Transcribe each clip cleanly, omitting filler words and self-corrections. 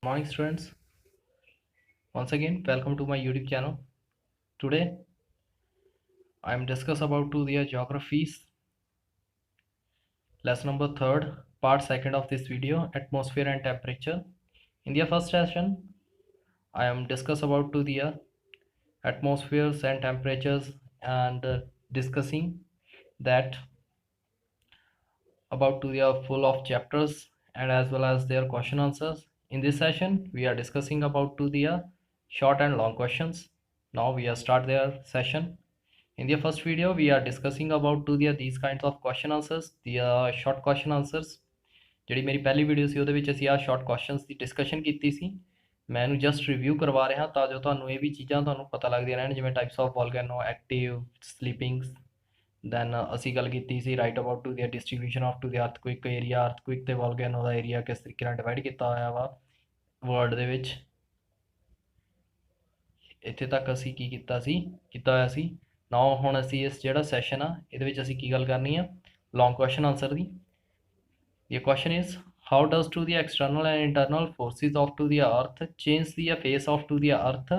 Morning students, once again welcome to my YouTube channel. Today I am discuss about to the geographies lesson number 3rd part 2nd of this video, atmosphere and temperature. In the first session I am discuss about to the atmospheres and temperatures and discussing that about to the full of chapters and as well as their question answers. In this session we are discussing about to the short and long questions. Now we are start their session. In the first video we are discussing about to the these kinds of question answers, the short question answers. ਜਿਹੜੀ ਮੇਰੀ ਪਹਿਲੀ video ਸੀ ਉਹਦੇ ਵਿੱਚ ਅਸੀਂ ਆ short questions ਦੀ discussion ਕੀਤੀ ਸੀ। ਮੈਂ ਇਹਨੂੰ ਜਸਟ ਰਿਵਿਊ ਕਰਵਾ ਰਿਹਾ ਤਾਂ ਜੋ ਤੁਹਾਨੂੰ ਇਹ ਵੀ ਚੀਜ਼ਾਂ ਤੁਹਾਨੂੰ ਪਤਾ ਲੱਗਦੀਆਂ ਰਹਿਣ, ਜਿਵੇਂ types of volcano, active, sleepings. Then ਅਸੀਂ ਗੱਲ ਕੀਤੀ ਸੀ right about to the distribution of to the earthquake area, earthquake ਤੇ ਵੋਲਕੈਨੋ ਦਾ ਏਰੀਆ ਕਿਸ ਤਰੀਕੇ ਨਾਲ ਡਿਵਾਈਡ ਕੀਤਾ ਹੋਇਆ ਵਾ ਵਰਲਡ ਦੇ ਵਿੱਚ। ਇੱਥੇ ਤੱਕ ਅਸੀਂ ਕੀ ਕੀਤਾ ਹੋਇਆ ਸੀ। ਨਾਓ ਹੁਣ ਅਸੀਂ ਇਸ ਜਿਹੜਾ ਸੈਸ਼ਨ ਆ ਇਹਦੇ ਵਿੱਚ ਅਸੀਂ ਕੀ ਗੱਲ ਕਰਨੀ ਆ, ਲੌਂਗ question answer the. The question is, how does to the external and internal forces of to the earth change the face of to the earth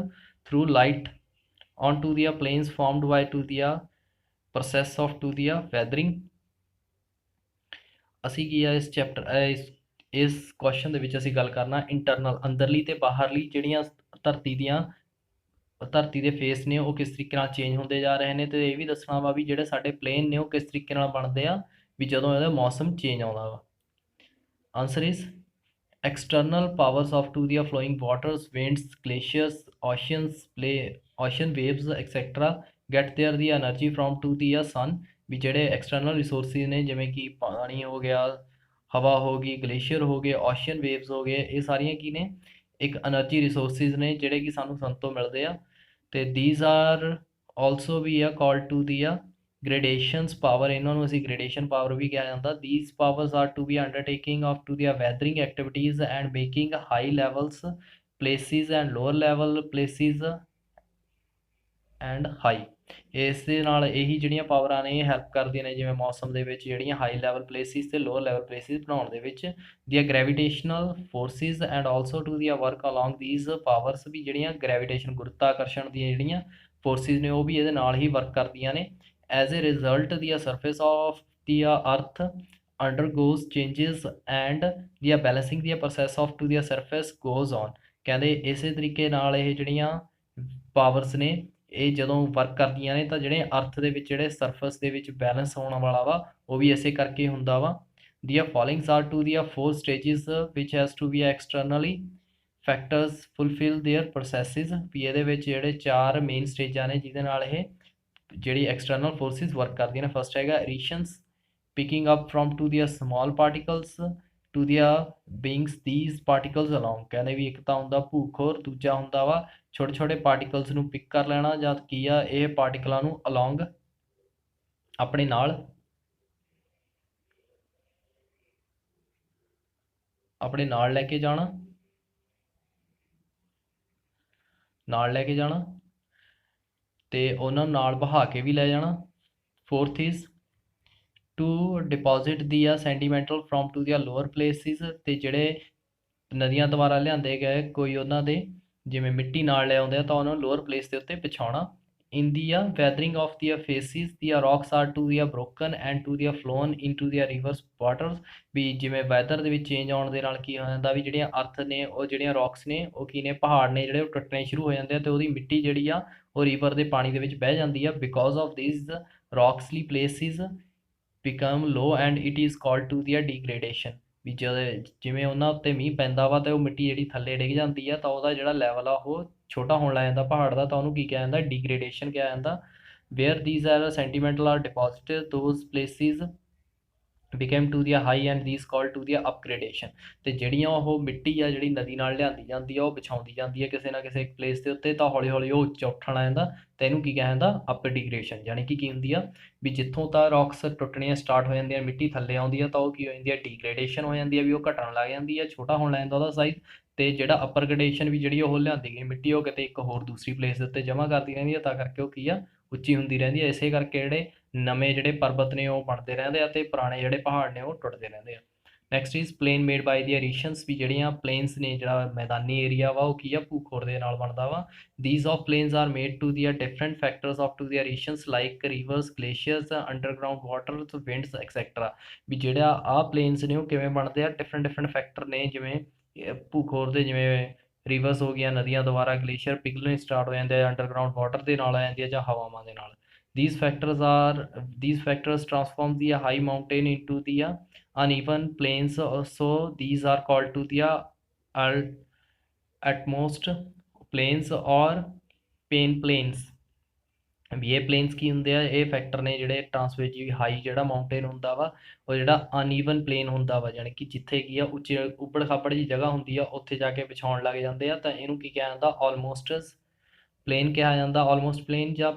through light onto the planes formed by to the process of to the weathering? ਅਸੀਂ ਕੀ ਆ ਇਸ chapter ਇਸ question ਦੇ ਵਿੱਚ ਅਸੀਂ ਗੱਲ ਕਰਨਾ internal, ਅੰਦਰਲੀ ਤੇ ਬਾਹਰਲੀ ਜਿਹੜੀਆਂ ਧਰਤੀ ਦੇ ਫੇਸ ਨੇ ਉਹ ਕਿਸ ਤਰੀਕੇ ਨਾਲ ਚੇਂਜ ਹੁੰਦੇ ਜਾ ਰਹੇ ਨੇ, ਤੇ ਇਹ ਵੀ ਦੱਸਣਾ ਵਾ ਵੀ ਜਿਹੜੇ ਸਾਡੇ ਪਲੇਨ ਨੇ ਉਹ ਕਿਸ ਤਰੀਕੇ ਨਾਲ ਬਣਦੇ ਆ ਵੀ ਜਦੋਂ ਇਹਦਾ ਮੌਸਮ ਚੇਂਜ ਆਉਂਦਾ ਵਾ। Answer is external powers of to the flowing waters, winds, glaciers, ocean waves etc. get their the energy from to the sun। ਵੀ ਜਿਹੜੇ external resources ਨੇ ਜਿਵੇਂ ਕਿ ਪਾਣੀ ਹੋ ਗਿਆ, ਹਵਾ ਹੋ ਗਈ, ਗਲੇਸ਼ੀਅਰ ਹੋ ਗਏ, ocean waves ਹੋ ਗਏ, ਇਹ ਸਾਰੀਆਂ ਕੀ ਨੇ ਇੱਕ એનર્ਜੀ ਰਿਸੋਰਸਿਸ ਨੇ ਜਿਹੜੇ ਕਿ ਸਾਨੂੰ sun ਤੋਂ ਮਿਲਦੇ ਆ। ਤੇ these are also ਵੀ ਆ called to the gradations power, ਇਹਨਾਂ ਨੂੰ ਅਸੀਂ gradation power ਵੀ ਕਿਹਾ ਜਾਂਦਾ। these powers are to be undertaking of to the weathering activities and making high levels places and lower level places and high। ਇਸ ਦੇ ਨਾਲ ਇਹੀ ਜਿਹੜੀਆਂ ਪਾਵਰਾਂ ਨੇ ਇਹ ਹੈਲਪ ਕਰਦੀਆਂ ਨੇ ਜਿਵੇਂ ਮੌਸਮ ਦੇ ਵਿੱਚ ਜਿਹੜੀਆਂ ਹਾਈ ਲੈਵਲ ਪਲੇਸਿਸ ਤੇ ਲੋਅਰ ਲੈਵਲ ਪਲੇਸਿਸ ਬਣਾਉਣ ਦੇ ਵਿੱਚ। ਦੀਆਂ ਗ੍ਰੈਵੀਟੇਸ਼ਨਲ forces and also to the work along these powers, ਵੀ ਜਿਹੜੀਆਂ ਗ੍ਰੈਵੀਟੇਸ਼ਨ ਗੁਰਤਾਕਰਸ਼ਣ ਦੀਆਂ ਜਿਹੜੀਆਂ ਫੋਰਸਿਸ ਨੇ ਉਹ ਵੀ ਇਹਦੇ ਨਾਲ ਹੀ ਵਰਕ ਕਰਦੀਆਂ ਨੇ। As a result, the surface of the earth undergoes changes and the balancing the process of to the surface goes on। ਕਹਿੰਦੇ ਇਸੇ ਤਰੀਕੇ ਨਾਲ ਇਹ ਜਿਹੜੀਆਂ ਪਾਵਰਸ ਨੇ ਇਹ ਜਦੋਂ ਵਰਕ ਕਰਦੀਆਂ ਨੇ ਤਾਂ ਜਿਹੜੇ ਅਰਥ ਦੇ ਵਿੱਚ ਜਿਹੜੇ ਸਰਫੇਸ ਦੇ ਵਿੱਚ ਬੈਲੈਂਸ ਹੋਣ ਵਾਲਾ ਵਾ ਉਹ ਵੀ ਇਸੇ ਕਰਕੇ ਹੁੰਦਾ ਵਾ। The followings are to the 4 stages which has to be externally factors fulfill their processes। ਵੀ ਇਹਦੇ ਵਿੱਚ ਜਿਹੜੇ 4 ਮੇਨ ਸਟੇਜਾਂ ਨੇ ਜਿਹਦੇ ਨਾਲ ਇਹ ਜਿਹੜੀ ਐਕਸਟਰਨਲ ਫੋਰਸਿਸ ਵਰਕ ਕਰਦੀਆਂ ਨੇ। ਫਸਟ ਹੈਗਾ ਐਰੀਸ਼ਨਸ, ਪਿਕਿੰਗ ਅਪ ਫਰੋਮ ਟੂ ਦੀਆਂ ਸਮਾਲ ਪਾਰਟੀਕਲਸ ਟੂ ਦੀਆਂ ਬੀਇੰਗਸ ਥੀਸ ਪਾਰਟੀਕਲਸ ਅਲੋਂਗ। ਕਹਿੰਦੇ ਵੀ ਇੱਕ ਤਾਂ ਹੁੰਦਾ ਭੂਖੋਰ, ਦੂਜਾ ਹੁੰਦਾ ਵਾ ਛੋਟੇ ਛੋਟੇ ਪਾਰਟੀਕਲਸ ਨੂੰ ਪਿਕ ਕਰ ਲੈਣਾ, ਜਾਂ ਕੀ ਆ ਇਹ ਪਾਰਟੀਕਲਾਂ ਨੂੰ ਅਲੋਂਗ ਆਪਣੇ ਨਾਲ ਲੈ ਕੇ ਜਾਣਾ ਤੇ ਉਹਨਾਂ ਨੂੰ ਨਾਲ ਬਹਾ ਕੇ ਵੀ ਲੈ ਜਾਣਾ। Fourth is to deposit the sentimental from to ਦੀਆਂ ਲੋਅਰ ਪਲੇਸਿਸ, ਤੇ ਜਿਹੜੇ ਨਦੀਆਂ ਦੁਆਰਾ ਲਿਆਂਦੇ ਗਏ ਕੋਈ ਉਹਨਾਂ ਦੇ ਜਿਵੇਂ ਮਿੱਟੀ ਨਾਲ ਲੈ ਆਉਂਦੇ ਆ ਤਾਂ ਉਹਨਾਂ ਨੂੰ ਲੋਅਰ ਪਲੇਸ ਦੇ ਉੱਤੇ ਵਿਛਾਉਣਾ। ਇਨ ਦੀ ਵੈਦਰਿੰਗ ਆਫ ਦੀਆਂ ਫੇਸਿਸ ਦੀਆਂ ਰੌਕਸ ਆਰ ਟੂ ਦੀਆਂ ਬ੍ਰੋਕਨ ਐਂਡ ਟੂ ਦੀਆਂ ਫਲੋਨ ਇਨ ਟੂ ਦੀਆਂ ਰਿਵਰਸ ਵਾਟਰਸ। ਵੀ ਜਿਵੇਂ ਵੈਦਰ ਦੇ ਵਿੱਚ ਚੇਂਜ ਆਉਣ ਦੇ ਨਾਲ ਕੀ ਹੋ ਜਾਂਦਾ ਵੀ ਜਿਹੜੀਆਂ ਅਰਥ ਨੇ ਉਹ ਜਿਹੜੀਆਂ ਰੌਕਸ ਨੇ ਉਹ ਕੀ ਨੇ ਪਹਾੜ ਨੇ ਜਿਹੜੇ ਉਹ ਟੁੱਟਣੇ ਸ਼ੁਰੂ ਹੋ ਜਾਂਦੇ ਆ ਤੇ ਉਹਦੀ ਮਿੱਟੀ ਜਿਹੜੀ ਆ ਉਹ ਰਿਵਰ ਦੇ ਪਾਣੀ ਦੇ ਵਿੱਚ ਬਹਿ ਜਾਂਦੀ ਆ। Because of these rocks lie places become low and it is called to the degradation. ਵੀ ਜਿਵੇਂ ਉਹਨਾਂ ਉੱਤੇ ਮੀਂਹ ਪੈਂਦਾ ਵਾ ਤੇ ਉਹ ਮਿੱਟੀ ਜਿਹੜੀ ਥੱਲੇ ਡਿੱਗ ਜਾਂਦੀ ਆ ਤਾਂ ਉਹਦਾ ਜਿਹੜਾ ਲੈਵਲ ਆ ਉਹ ਛੋਟਾ ਹੋਣ ਲੱਗ ਜਾਂਦਾ ਪਹਾੜ ਦਾ, ਤਾਂ ਉਹਨੂੰ ਕੀ ਕਿਹਾ ਜਾਂਦਾ, ਡੀਗ੍ਰੇਡੇਸ਼ਨ ਕਿਹਾ ਜਾਂਦਾ। Where these are sentimental are deposited those places became to the high and these called to the upgradation. ਤੇ ਜਿਹੜੀਆਂ ਉਹ ਮਿੱਟੀ ਆ ਜਿਹੜੀ ਨਦੀ ਨਾਲ ਲਿਆਂਦੀ ਜਾਂਦੀ ਆ ਉਹ ਵਿਛਾਉਂਦੀ ਜਾਂਦੀ ਹੈ ਕਿਸੇ ਨਾ ਕਿਸੇ ਇੱਕ ਪਲੇਸ ਦੇ ਉੱਤੇ, ਤਾਂ ਹੌਲੀ ਹੌਲੀ ਉਹ ਉੱਚਾ ਉੱਠਣ ਲੱਗ ਜਾਂਦਾ ਤੇ ਇਹਨੂੰ ਕੀ ਕਿਹਾ ਜਾਂਦਾ, ਅਪਡੀਗ੍ਰੇਸ਼ਨ। ਯਾਨੀ ਕਿ ਕੀ ਹੁੰਦੀ ਆ ਵੀ ਜਿੱਥੋਂ ਤਾਂ ਰੌਕਸ ਟੁੱਟਣੀਆਂ ਸਟਾਰਟ ਹੋ ਜਾਂਦੀਆਂ, ਮਿੱਟੀ ਥੱਲੇ ਆਉਂਦੀ ਆ ਤਾਂ ਉਹ ਕੀ ਹੋ ਜਾਂਦੀ ਆ, ਡੀਗ੍ਰੇਡੇਸ਼ਨ ਹੋ ਜਾਂਦੀ ਆ ਵੀ ਉਹ ਘਟਣ ਲੱਗ ਜਾਂਦੀ ਆ, ਛੋਟਾ ਹੋਣ ਲੱਗ ਜਾਂਦਾ ਉਹਦਾ ਸਾਈਜ਼। ਤੇ ਜਿਹੜਾ ਅਪਰਗ੍ਰੇਡੇਸ਼ਨ ਵੀ ਜਿਹੜੀ ਉਹ ਲਿਆਂਦੀ ਗਈ ਮਿੱਟੀ ਉਹ ਕਿਤੇ ਇੱਕ ਹੋਰ ਦੂਸਰੀ ਪਲੇਸ ਦੇ ਉੱਤੇ ਜਮ੍ਹਾਂ ਕਰਦੀ ਰਹਿੰਦੀ ਆ, ਤਾਂ ਕਰਕੇ ਉਹ ਕੀ ਆ ਉੱਚੀ ਹੁੰਦੀ ਰਹਿੰਦੀ ਹੈ। ਇਸੇ ਕਰਕੇ ਜਿਹੜੇ ਨਵੇਂ ਜਿਹੜੇ ਪਰਬਤ ਨੇ ਉਹ ਬਣਦੇ ਰਹਿੰਦੇ ਆ ਤੇ ਪੁਰਾਣੇ ਜਿਹੜੇ ਪਹਾੜ ਨੇ ਉਹ ਟੁੱਟਦੇ ਰਹਿੰਦੇ ਆ। Next is plain made by the ਰੀਸ਼ਨਸ, ਵੀ ਜਿਹੜੀਆਂ ਪਲੇਨਸ ਨੇ, ਜਿਹੜਾ ਮੈਦਾਨੀ ਏਰੀਆ ਵਾ ਉਹ ਕੀ ਆ, ਭੂ-ਖੋਰ ਦੇ ਨਾਲ ਬਣਦਾ ਵਾ। These of plains are made to the different factors of to the erosions like rivers, glaciers, underground water, winds etcetera. ਵੀ ਜਿਹੜਾ ਆਹ ਪਲੇਨਸ ਨੇ ਉਹ ਕਿਵੇਂ ਬਣਦੇ ਆ, ਡਿਫਰੈਂਟ ਫੈਕਟਰ ਨੇ, ਜਿਵੇਂ ਭੂ-ਖੋਰ ਦੇ, ਜਿਵੇਂ ਰਿਵਰਸ ਹੋ ਗਈਆਂ, ਨਦੀਆਂ ਦੁਆਰਾ, ਗਲੇਸ਼ੀਅਰ ਪਿਘਲਣੇ ਸਟਾਰਟ ਹੋ ਜਾਂਦੇ ਆ, ਅੰਡਰਗਰਾਊਂਡ ਵਾਟਰ ਦੇ ਨਾਲ ਆ ਜਾਂਦੀ ਆ, ਜਾਂ ਹਵਾਵਾਂ ਦੇ ਨਾਲ। These factors transform the high mountain into the uneven plains. So these are called to the utmost plains or pain plains। ਵੀ ਇਹ ਪਲੇਨਸ ਕੀ ਹੁੰਦੇ ਆ, ਇਹ ਫੈਕਟਰ ਨੇ ਜਿਹੜੇ ਟਰਾਂਸਵੇਟਿਵ ਹਾਈ ਜਿਹੜਾ ਮਾਊਂਟੇਨ ਹੁੰਦਾ ਵਾ, ਉਹ ਜਿਹੜਾ ਅਨਈਵਨ ਪਲੇਨ ਹੁੰਦਾ ਵਾ, ਜਾਣੀ ਕਿ ਜਿੱਥੇ ਕੀ ਆ ਉੱਚੇ ਉੱਬੜ ਖਾਬੜ ਜੀ ਜਗ੍ਹਾ ਹੁੰਦੀ ਆ, ਉੱਥੇ ਜਾ ਕੇ ਵਿਛਾਉਣ ਲੱਗ ਜਾਂਦੇ ਆ, ਤਾਂ ਇਹਨੂੰ ਕੀ ਕਿਹਾ ਜਾਂਦਾ, ਆਲਮੋਸਟ ਪਲੇਨ ਕਿਹਾ ਜਾਂਦਾ, ਆਲਮੋਸਟ ਪਲੇਨ ਜਾਂ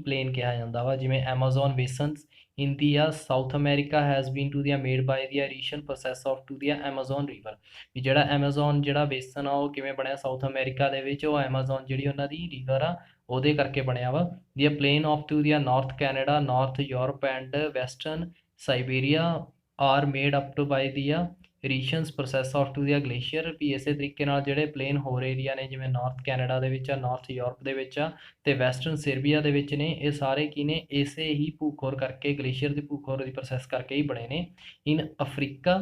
ਪਲੇਨ ਕਿਹਾ ਜਾਂਦਾ ਵਾ। ਜਿਵੇਂ Amazon basins in the south America has been to ਦੀਆਂ made by the erosion process of to ਦੀਆਂ ਐਮਾਜ਼ੋਨ ਰਿਵਰ। ਵੀ ਜਿਹੜਾ ਐਮਾਜ਼ੋਨ ਜਿਹੜਾ ਬੇਸਨ ਆ ਉਹ ਕਿਵੇਂ ਬਣਿਆ ਸਾਊਥ ਅਮਰੀਕਾ ਦੇ ਵਿੱਚ, ਉਹ ਐਮਾਜ਼ੋਨ ਜਿਹੜੀ ਉਹਨਾਂ ਦੀ ਰਿਵਰ ਆ ਉਹਦੇ ਕਰਕੇ ਬਣਿਆ ਵਾ। ਦੀ ਪਲੇਨ ਆਫ ਟੂ ਦੀਆਂ north Canada, north Europe and western Siberia are made up to by the erosions process of to ਦੀਆਂ ਗਲੇਸ਼ੀਅਰ। ਵੀ ਇਸੇ ਤਰੀਕੇ ਨਾਲ ਜਿਹੜੇ ਪਲੇਨ ਹੋਰ ਏਰੀਆ ਨੇ, ਜਿਵੇਂ ਨਾਰਥ ਕੈਨੇਡਾ ਦੇ ਵਿੱਚ ਆ, ਨਾਰਥ ਯੂਰਪ ਦੇ ਵਿੱਚ ਆ, ਤੇ ਵੈਸਟਰਨ ਸਰਬੀਆ ਦੇ ਵਿੱਚ ਨੇ, ਇਹ ਸਾਰੇ ਕੀ ਨੇ, ਇਸੇ ਹੀ ਭੂ-ਖੋਰ ਕਰਕੇ, ਗਲੇਸ਼ੀਅਰ ਦੀ ਭੂ-ਖੋਰ ਦੀ ਪ੍ਰੋਸੈਸ ਕਰਕੇ ਹੀ ਬਣੇ ਨੇ। ਇਨ ਅਫਰੀਕਾ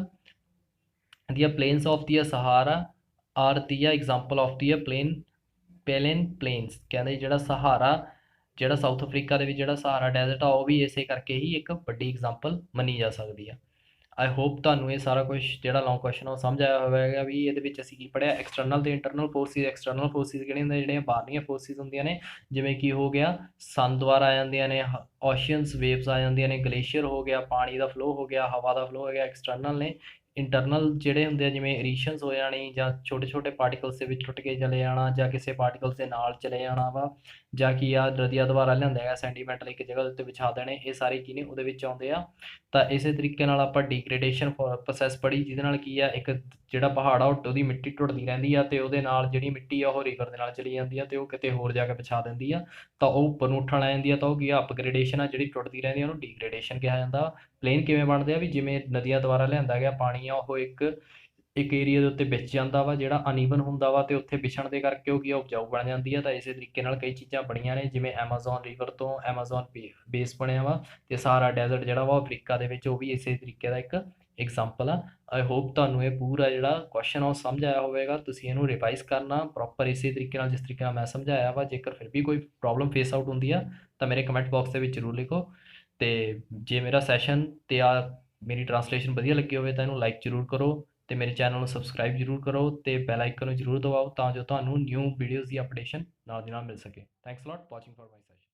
ਦੀਆਂ ਪਲੇਨਸ ਆਫ ਦੀ ਸਹਾਰਾ R the example of the ਪੈਲਨ planes. ਕਹਿੰਦੇ ਜਿਹੜਾ ਸਹਾਰਾ, ਜਿਹੜਾ ਸਾਊਥ ਅਫਰੀਕਾ ਦੇ ਵਿੱਚ ਜਿਹੜਾ ਸਹਾਰਾ ਡੈਜ਼ਰਟ ਆ, ਉਹ ਵੀ ਇਸੇ ਕਰਕੇ ਹੀ ਇੱਕ ਵੱਡੀ ਐਗਜ਼ਾਮਪਲ ਮੰਨੀ ਜਾ ਸਕਦੀ ਆ। ਆਈ ਹੋਪ ਤੁਹਾਨੂੰ ਇਹ ਸਾਰਾ ਕੁਝ ਜਿਹੜਾ ਲੌਂਗ ਕੁਐਸਚਨ ਉਹ ਸਮਝ ਆਇਆ ਹੋਵੇਗਾ, ਵੀ ਇਹਦੇ ਵਿੱਚ ਅਸੀਂ ਕੀ ਪੜ੍ਹਿਆ, ਐਕਸਟਰਨਲ ਤੇ ਇੰਟਰਨਲ ਫੋਰਸਿਸ। ਐਕਸਟਰਨਲ ਫੋਰਸਿਸ ਕਿਹੜੀਆਂ ਹੁੰਦੀਆਂ, ਜਿਹੜੀਆਂ ਬਾਹਰਲੀਆਂ ਫੋਰਸਿਸ ਹੁੰਦੀਆਂ ਨੇ, ਜਿਵੇਂ ਕੀ ਹੋ ਗਿਆ, ਸਨ ਦੁਆਰਾ ਆ ਜਾਂਦੀਆਂ ਨੇ, ਓਸ਼ੀਅਨਸ ਵੇਵਸ ਆ ਜਾਂਦੀਆਂ ਨੇ, ਗਲੇਸ਼ੀਅਰ ਹੋ ਗਿਆ, ਪਾਣੀ ਦਾ ਫਲੋ ਹੋ ਗਿਆ, ਹਵਾ ਦਾ ਫਲੋ ਹੋ ਗਿਆ, ਐਕਸਟਰਨਲ ਨੇ। ਇੰਟਰਨਲ ਜਿਹੜੇ ਹੁੰਦੇ ਆ, ਜਿਵੇਂ ਰੀਸ਼ਨਸ ਹੋ ਜਾਣੀ, ਜਾਂ ਛੋਟੇ ਛੋਟੇ ਪਾਰਟੀਕਲਸ ਦੇ ਵਿੱਚ ਟੁੱਟ ਕੇ ਚਲੇ ਜਾਣਾ, ਜਾਂ ਕਿਸੇ ਪਾਰਟੀਕਲਸ ਦੇ ਨਾਲ ਚਲੇ ਜਾਣਾ ਵਾ, ਜਾਂ ਕੀ ਆ ਨਦੀਆਂ ਦੁਆਰਾ ਲਿਆਂਦਾ ਹੈਗਾ ਸੈਂਟੀਮੈਂਟਲ ਇੱਕ ਜਗ੍ਹਾ ਦੇ ਉੱਤੇ ਵਿਛਾ ਦੇਣੇ, ਇਹ ਸਾਰੇ ਕੀ ਨੇ ਉਹਦੇ ਵਿੱਚ ਆਉਂਦੇ ਆ। ਤਾਂ ਇਸੇ ਤਰੀਕੇ ਨਾਲ ਆਪਾਂ ਡੀਗ੍ਰੇਡੇਸ਼ਨ ਪ੍ਰੋਸੈਸ ਪੜ੍ਹੀ, ਜਿਹਦੇ ਨਾਲ ਕੀ ਆ, ਇੱਕ ਜਿਹੜਾ ਪਹਾੜ ਆ ਉਹਦੀ ਮਿੱਟੀ ਟੁੱਟਦੀ ਰਹਿੰਦੀ ਆ, ਤੇ ਉਹਦੇ ਨਾਲ ਜਿਹੜੀ ਮਿੱਟੀ ਆ ਉਹ ਰਿਵਰ ਦੇ ਨਾਲ ਚਲੀ ਜਾਂਦੀ ਆ, ਤੇ ਉਹ ਕਿਤੇ ਹੋਰ ਜਾ ਕੇ ਵਿਛਾ ਦਿੰਦੀ ਆ, ਤਾਂ ਉਹ ਉੱਪਰ ਨੂੰ ਉੱਠਣ ਲੱਗ ਜਾਂਦੀ ਆ, ਤਾਂ ਉਹ ਕੀ ਆ, ਅਪਗ੍ਰੇਡੇਸ਼ਨ ਆ, ਜਿਹੜੀ ਟੁੱਟਦੀ ਰਹਿੰਦੀ ਆ ਉਹਨੂੰ ਡੀਗ੍ਰੇਡੇਸ਼ਨ ਕਿਹਾ ਜਾਂਦਾ। ਪਲੇਨ ਕਿਵੇਂ ਬਣਦੇ ਆ, ਵੀ ਜਿਵੇਂ ਨਦੀਆਂ ਦੁਆਰਾ ਲਿਆਂਦਾ ਗਿਆ ਪਾਣੀ ਆ, ਉਹ ਇੱਕ ਏਰੀਆ ਦੇ ਉੱਤੇ ਵਿਛ ਜਾਂਦਾ ਵਾ, ਜਿਹੜਾ ਅਨਈਵਨ ਹੁੰਦਾ ਵਾ, ਤੇ ਉੱਥੇ ਵਿਛਣ ਦੇ ਕਰਕੇ ਉਹ ਕੀ ਉਪਜਾਊ ਬਣ ਜਾਂਦੀ ਆ। ਤਾਂ ਇਸੇ ਤਰੀਕੇ ਨਾਲ ਕਈ ਚੀਜ਼ਾਂ ਬਣੀਆਂ ਨੇ, ਜਿਵੇਂ ਐਮਾਜ਼ੋਨ ਰਿਵਰ ਤੋਂ ਐਮਾਜ਼ੋਨ ਬੇਸ ਬਣਿਆ ਵਾ, ਤੇ ਸਹਾਰਾ ਡੈਜ਼ਰਟ ਜਿਹੜਾ ਵਾ ਅਫਰੀਕਾ ਦੇ ਵਿੱਚ, ਉਹ ਵੀ ਇਸੇ ਤਰੀਕੇ ਦਾ ਇੱਕ ਐਗਜ਼ਾਮਪਲ ਆ। ਆਈ ਹੋਪ ਤੁਹਾਨੂੰ ਇਹ ਪੂਰਾ ਜਿਹੜਾ ਕੁਐਸਚਨ ਉਹ ਸਮਝ ਆਇਆ ਹੋਵੇਗਾ। ਤੁਸੀਂ ਇਹਨੂੰ ਰਿਵਾਈਜ਼ ਕਰਨਾ ਪ੍ਰੋਪਰ ਇਸੇ ਤਰੀਕੇ ਨਾਲ ਜਿਸ ਤਰੀਕੇ ਨਾਲ ਮੈਂ ਸਮਝਾਇਆ ਵਾ। ਜੇਕਰ ਫਿਰ ਵੀ ਕੋਈ ਪ੍ਰੋਬਲਮ ਫੇਸ ਆਊਟ ਹੁੰਦੀ ਆ ਤਾਂ ਮੇਰੇ ਕਮੈਂਟ ਬਾਕਸ ਦੇ ਵਿੱਚ ਜ਼ਰੂਰ ਲਿਖੋ। ਤੇ ਜੇ ਮੇਰਾ ਸੈਸ਼ਨ ਤੇ ਮੇਰੀ ਟਰਾਂਸਲੇਸ਼ਨ ਵਧੀਆ ਲੱਗੀ ਹੋਵੇ ਤਾਂ ਇਹਨੂੰ ਲਾਈਕ ਜ਼ਰੂਰ ਕਰੋ, ਤੇ ਮੇਰੇ ਚੈਨਲ ਨੂੰ ਸਬਸਕ੍ਰਾਈਬ ਜ਼ਰੂਰ ਕਰੋ, ਤੇ ਬੈਲ ਆਈਕਨ ਨੂੰ ਜ਼ਰੂਰ ਦਬਾਓ, ਤਾਂ ਜੋ ਤੁਹਾਨੂੰ ਨਿਊ ਵੀਡੀਓਜ਼ ਦੀ ਅਪਡੇਸ਼ਨ ਨਾਲ ਦੀ ਨਾਲ ਮਿਲ ਸਕੇ। Thanks a lot watching for my session.